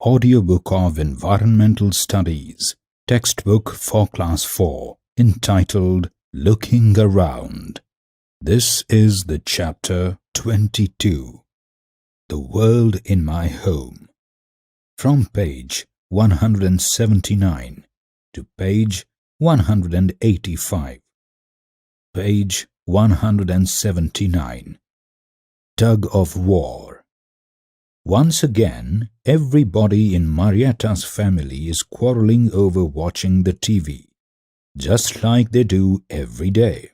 Audiobook of Environmental Studies, textbook for Class 4, entitled Looking Around. This is the chapter 22, The World in My Home, from page 179 to page 185. Page 179. Tug of War. Once again, everybody in Marietta's family is quarreling over watching the TV, just like they do every day.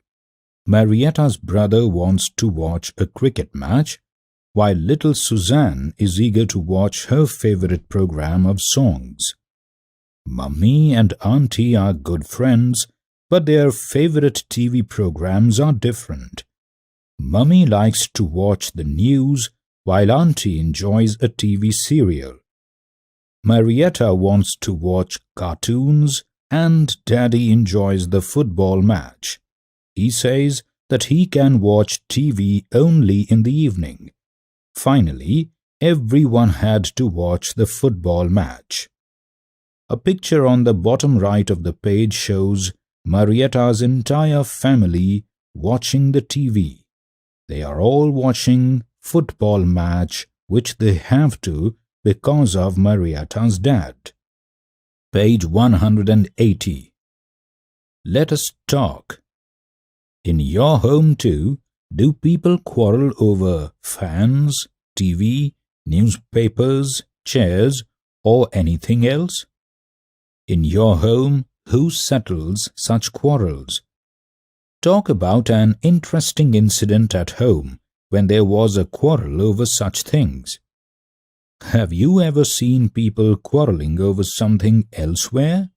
Marietta's brother wants to watch a cricket match, while little Suzanne is eager to watch her favorite program of songs. Mummy and Auntie are good friends, but their favorite TV programs are different. Mummy likes to watch the news, while Auntie enjoys a TV serial. Marietta wants to watch cartoons, and Daddy enjoys the football match. He says that he can watch TV only in the evening. Finally, everyone had to watch the football match. A picture on the bottom right of the page shows Marietta's entire family watching the TV. They are all watching football match, which they have to because of Marietta's dad. Page 180. Let us talk. In your home too, do people quarrel over fans, TV, newspapers, chairs, or anything else? In your home, who settles such quarrels? Talk about an interesting incident at home when there was a quarrel over such things. Have you ever seen people quarreling over something elsewhere?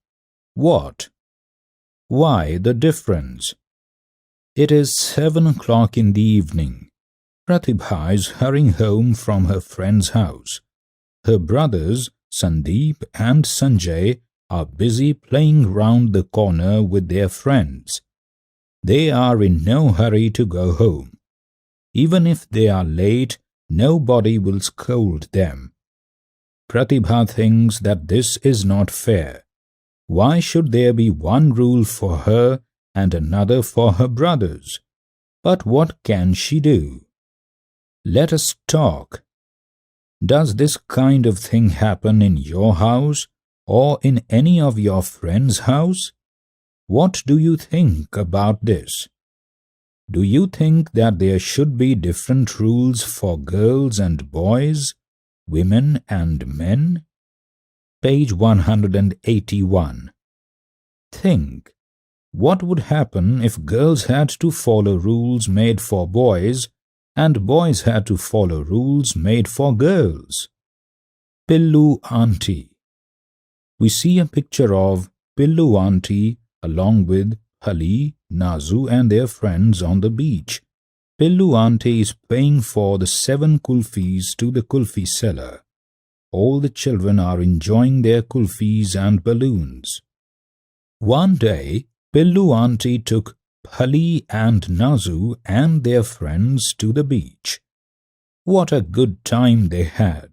What? Why the difference? It is 7 o'clock in the evening. Pratibha is hurrying home from her friend's house. Her brothers, Sandeep and Sanjay, are busy playing round the corner with their friends. They are in no hurry to go home. Even if they are late, nobody will scold them. Pratibha thinks that this is not fair. Why should there be one rule for her and another for her brothers? But what can she do? Let us talk. Does this kind of thing happen in your house or in any of your friends' house? What do you think about this? Do you think that there should be different rules for girls and boys, women and men? Page 181. Think. What would happen if girls had to follow rules made for boys and boys had to follow rules made for girls? Pillu Auntie. We see a picture of Pillu Auntie along with Hali, Nazu and their friends on the beach. Pillu Auntie is paying for the 7 kulfis to the kulfi seller. All the children are enjoying their kulfis and balloons. One day, Pillu Auntie took Hali and Nazu and their friends to the beach. What a good time they had!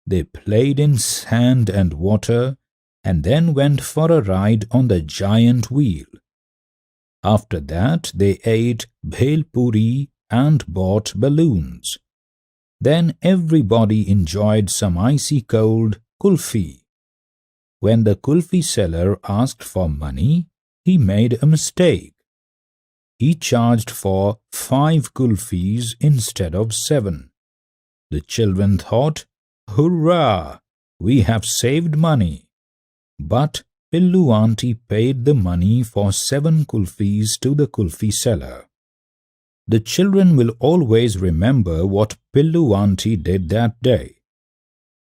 They played in sand and water and then went for a ride on the giant wheel. After that, they ate bhel puri and bought balloons. Then everybody enjoyed some icy cold kulfi. When the kulfi seller asked for money, he made a mistake. He charged for 5 kulfis instead of 7. The children thought, "Hurrah! We have saved money." But Pillu Auntie paid the money for 7 kulfis to the kulfi seller. The children will always remember what Pillu Auntie did that day.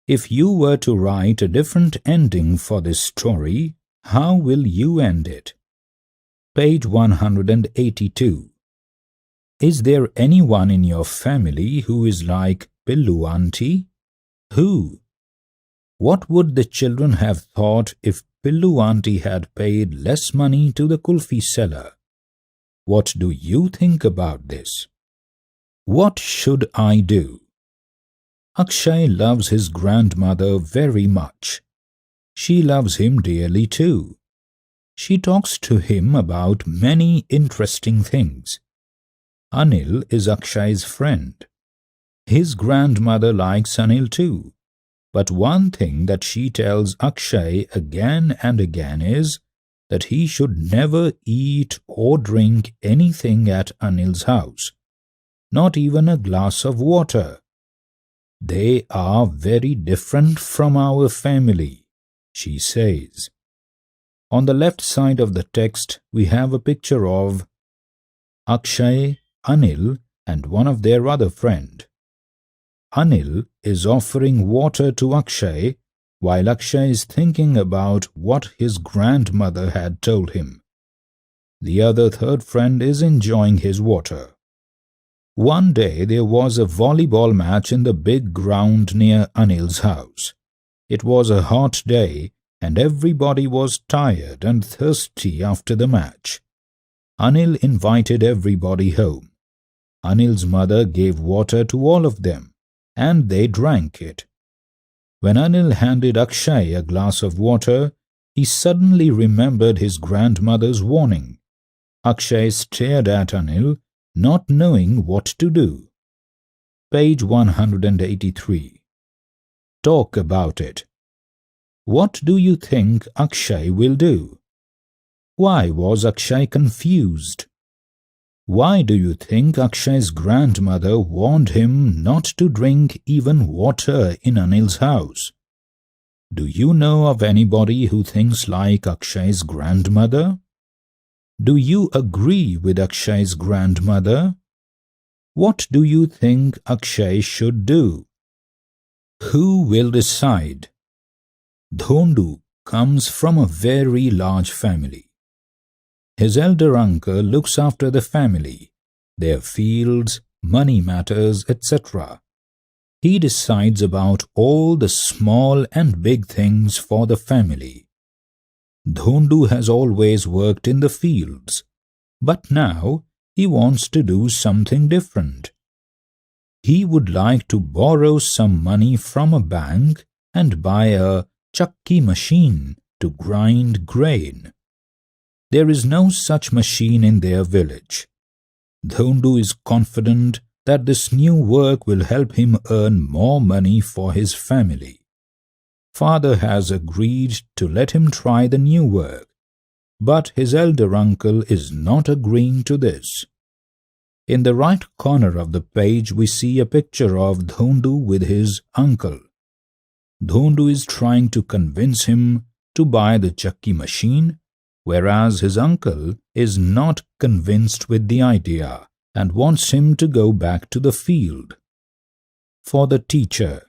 If you were to write a different ending for this story, how will you end it? Page 182. Is there anyone in your family who is like Pillu Auntie? Who? What would the children have thought if Pillu Auntie had paid less money to the kulfi seller? What do you think about this? What should I do? Akshay loves his grandmother very much. She loves him dearly too. She talks to him about many interesting things. Anil is Akshay's friend. His grandmother likes Anil too. But one thing that she tells Akshay again and again is that he should never eat or drink anything at Anil's house, not even a glass of water. They are very different from our family, she says. On the left side of the text, we have a picture of Akshay, Anil, and one of their other friend. Anil is offering water to Akshay while Akshay is thinking about what his grandmother had told him. The other third friend is enjoying his water. One day there was a volleyball match in the big ground near Anil's house. It was a hot day and everybody was tired and thirsty after the match. Anil invited everybody home. Anil's mother gave water to all of them, and they drank it. When Anil handed Akshay a glass of water, he suddenly remembered his grandmother's warning. Akshay stared at Anil, not knowing what to do. Page 183. Talk about it. What do you think Akshay will do? Why was Akshay confused? Why do you think Akshay's grandmother warned him not to drink even water in Anil's house? Do you know of anybody who thinks like Akshay's grandmother? Do you agree with Akshay's grandmother? What do you think Akshay should do? Who will decide? Dhondu comes from a very large family. His elder uncle looks after the family, their fields, money matters, etc. He decides about all the small and big things for the family. Dhondu has always worked in the fields, but now he wants to do something different. He would like to borrow some money from a bank and buy a chakki machine to grind grain. There is no such machine in their village. Dhondu is confident that this new work will help him earn more money for his family. Father has agreed to let him try the new work, but his elder uncle is not agreeing to this. In the right corner of the page, we see a picture of Dhondu with his uncle. Dhondu is trying to convince him to buy the chakki machine, whereas his uncle is not convinced with the idea and wants him to go back to the field. For the teacher.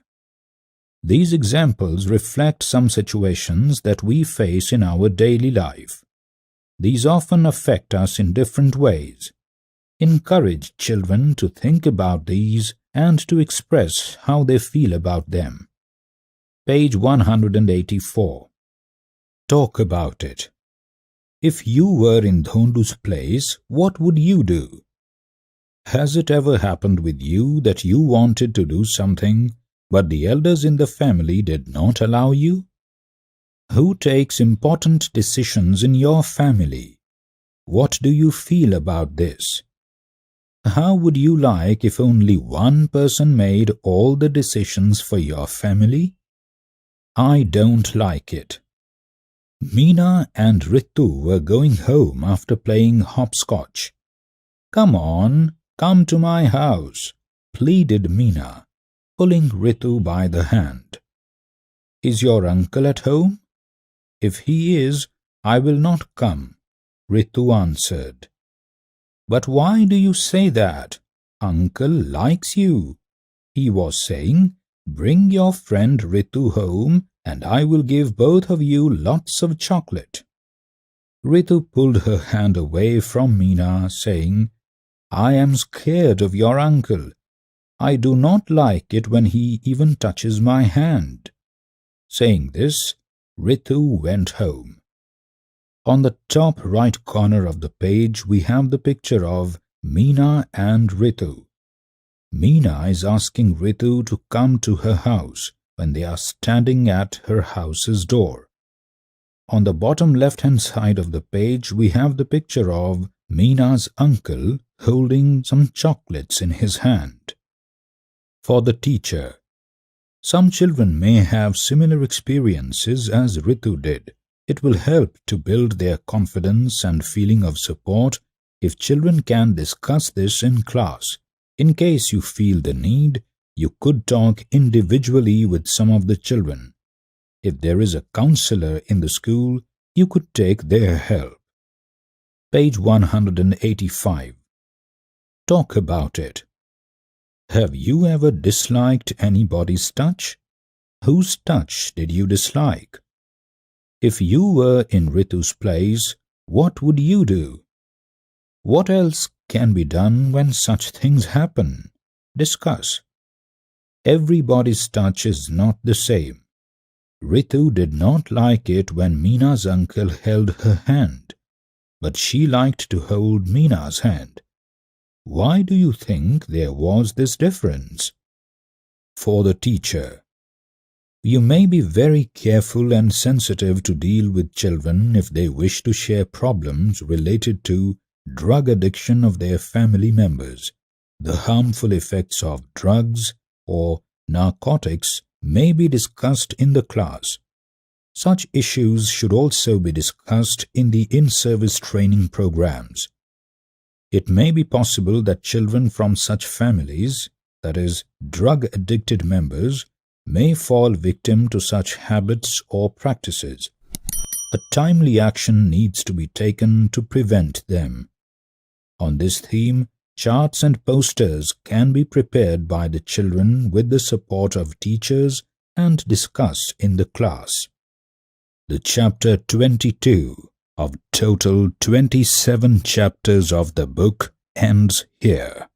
These examples reflect some situations that we face in our daily life. These often affect us in different ways. Encourage children to think about these and to express how they feel about them. Page 184. Talk about it. If you were in Dhondu's place, what would you do? Has it ever happened with you that you wanted to do something, but the elders in the family did not allow you? Who takes important decisions in your family? What do you feel about this? How would you like if only one person made all the decisions for your family? I don't like it. Meena and Ritu were going home after playing hopscotch. Come on, come to my house, pleaded Meena, pulling Ritu by the hand. Is your uncle at home? If he is, I will not come, Ritu answered. But why do you say that? Uncle likes you. He was saying, bring your friend Ritu home and I will give both of you lots of chocolate. Ritu pulled her hand away from Meena, saying, I am scared of your uncle. I do not like it when he even touches my hand. Saying this, Ritu went home. On the top right corner of the page, we have the picture of Meena and Ritu. Meena is asking Ritu to come to her house when they are standing at her house's door. On the bottom left-hand side of the page, we have the picture of Meena's uncle holding some chocolates in his hand. For the teacher, some children may have similar experiences as Ritu did. It will help to build their confidence and feeling of support if children can discuss this in class. In case you feel the need, you could talk individually with some of the children. If there is a counselor in the school, you could take their help. Page 185. Talk about it. Have you ever disliked anybody's touch? Whose touch did you dislike? If you were in Ritu's place, what would you do? What else can be done when such things happen? Discuss. Everybody's touch is not the same. Ritu did not like it when Meena's uncle held her hand, but she liked to hold Meena's hand. Why do you think there was this difference? For the teacher, you may be very careful and sensitive to deal with children if they wish to share problems related to drug addiction of their family members. The harmful effects of drugs or narcotics may be discussed in the class. Such issues should also be discussed in the in-service training programs. It may be possible that children from such families, that is, drug-addicted members, may fall victim to such habits or practices. A timely action needs to be taken to prevent them. On this theme, charts and posters can be prepared by the children with the support of teachers and discussed in the class. The chapter 22 of total 27 chapters of the book ends here.